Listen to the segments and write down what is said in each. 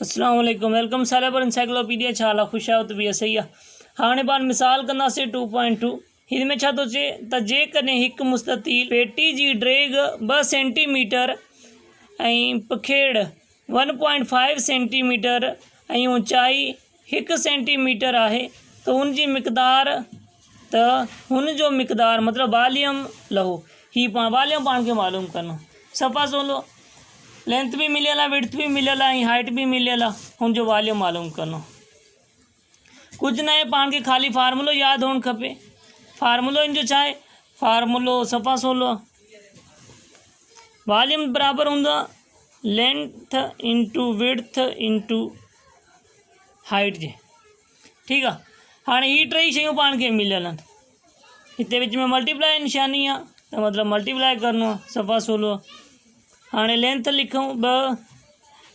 अस्सलाम वालेकुम। वेलकम साले पर एनसाइक्लोपीडिया छाला खुश आयो तो भी सही है। हाणे पाण मिसाल कंदासीं 2.2 हिन में छा थो चए त जेकॾहिं हिकु मुस्ततील पेटी जी ड्रैग 2 सेंटीमीटर ऐं पखेड़ 1.5 सेंटीमीटर ऐं ऊंचाई 1 सेंटीमीटर आहे त हुन जो मिक़दार मतिलबु वॉल्यूम लहो ही वॉल्यूम पाण खे मालूम करणो। सफ़ा सोलो लेंथ भी मिलियल आहे, विड्थ भी मिलियल आहे, हाइट भी मिलियल आहे, हुन जो वॉल्यूम मालूम करणो। कुछ न आहे, पाण खे खाली फार्मूलो यादि हुअणु खपे। फार्मूलो इन जो छा आहे, फार्मूलो सफ़ा सोलो वॉल्यूम बराबर हूंदो आहे length into width into height जे। ठीकु आहे। हाणे ही टई शयूं पाण खे मिलियल आहिनि। हिते विच में मल्टीप्लाई निशानी आहे त मतिलबु मल्टीप्लाई करणो आहे। सफ़ा सोलो हाणे लेंथ लिखूं 2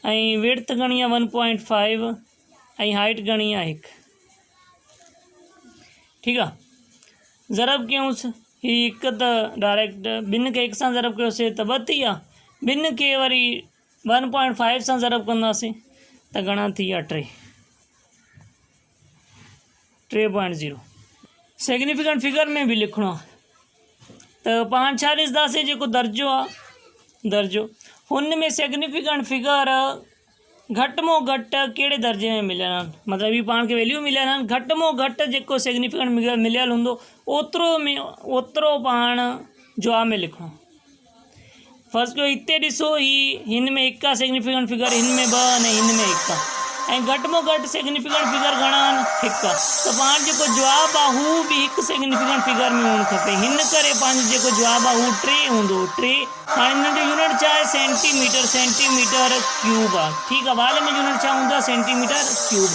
ऐं विड्थ घणी आहे 1.5 ऐं हाइट घणी आहे 1। ठीकु आहे। ज़रब कयूंसि ही हिकु त डायरेक्ट ॿिनि खे 1 सां ज़रब कयोसीं त 2 थी विया, ॿिनि खे वरी 1.5 सां ज़रब कंदासीं त घणा थी विया 3.0। सिग्निफिकेंट फिगर में भी लिखणो आहे त पाण छा ॾिसंदासीं, जेको दर्जो आहे दर्जो हुन में सिग्निफिकेंट फिगर घटि में घटि कहिड़े दर्जे में मिलियल आहिनि, मतिलबु ही पाण खे वैल्यू मिलियल आहिनि। घटि में घटि जेको सिग्निफिकेंट फिगर मिलियल हूंदो ओतिरो पाण जवाब में लिखणो। फर्स्ट कयो हिते ॾिसो हिन में 1 आहे सिग्निफिकेंट फिगर, हिन में 2 अने हिन में 1 आहे ऐं घटि में घटि सिग्निफिकेंट फिगर घणा आहिनि 1 आहे त पाण जेको जवाबु आहे हू बि 1 सिग्निफिकेंट फिगर में हुअणु खपे। हिन करे पंहिंजो जेको जवाबु आहे हू 3 हूंदो 3। हाणे हिन जो यूनिट छा आहे, सेंटीमीटर क्यूब आहे। ठीकु आहे। वॉल्यूम में यूनिट छा हूंदो आहे, सेंटीमीटर क्यूब।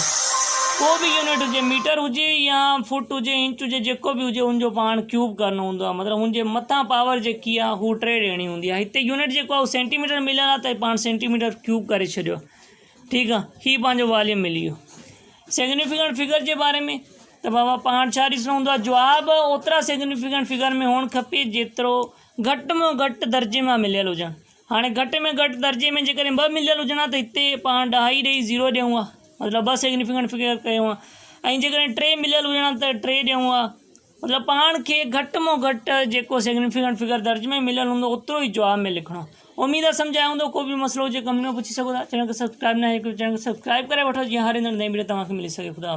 को बि यूनिट हुजे, मीटर हुजे या फुट हुजे, इंच हुजे, जेको बि हुजे हुनजो पाण क्यूब करणो हूंदो आहे। मतिलबु हुनजे मथां पावर जेकी आहे हू 3 ॾियणी हूंदी आहे। हिते यूनिट जेको आहे हू सेंटीमीटर मिलियल आहे त पाण सेंटीमीटर क्यूब करे छॾियो। ठीकु आहे। हीउ पंहिंजो वॉल्यूम मिली वियो। सिग्निफिकेंट फिगर जे बारे में त बाबा पाण छा ॾिसणो हूंदो आहे, जवाबु ओतिरा सिग्निफिकेंट फिगर में हुअणु खपे जेतिरो घटि में घटि दर्जे में मिलियल हुजनि। हाणे घटि में घटि दर्जे में जेकॾहिं 2 मिलियल हुजनि त हिते पाण 2.5 ॾेई 0 ॾियूं आहे, मतिलबु 2 सिग्निफिकेंट फिगर कयूं आहे। ऐं जेकॾहिं 3 मिलियल हुजनि त 3 ॾियूं आहे। मतिलबु पाण खे घटि में घटि जेको सिग्निफिकेंट फिगर दर्ज में मिलियल हूंदो ओतिरो ई जवाब में लिखणो। उम्मीद आहे सम्झायो हूंदो। को बि मसलो हुजे कमेंट में पुछी सघो था। चैनल खे सब्सक्राइब न आहे, चैनल खे सब्सक्राइब करे वठो जीअं हर नई वीडियो तव्हांखे मिली सघे। ख़ुदा।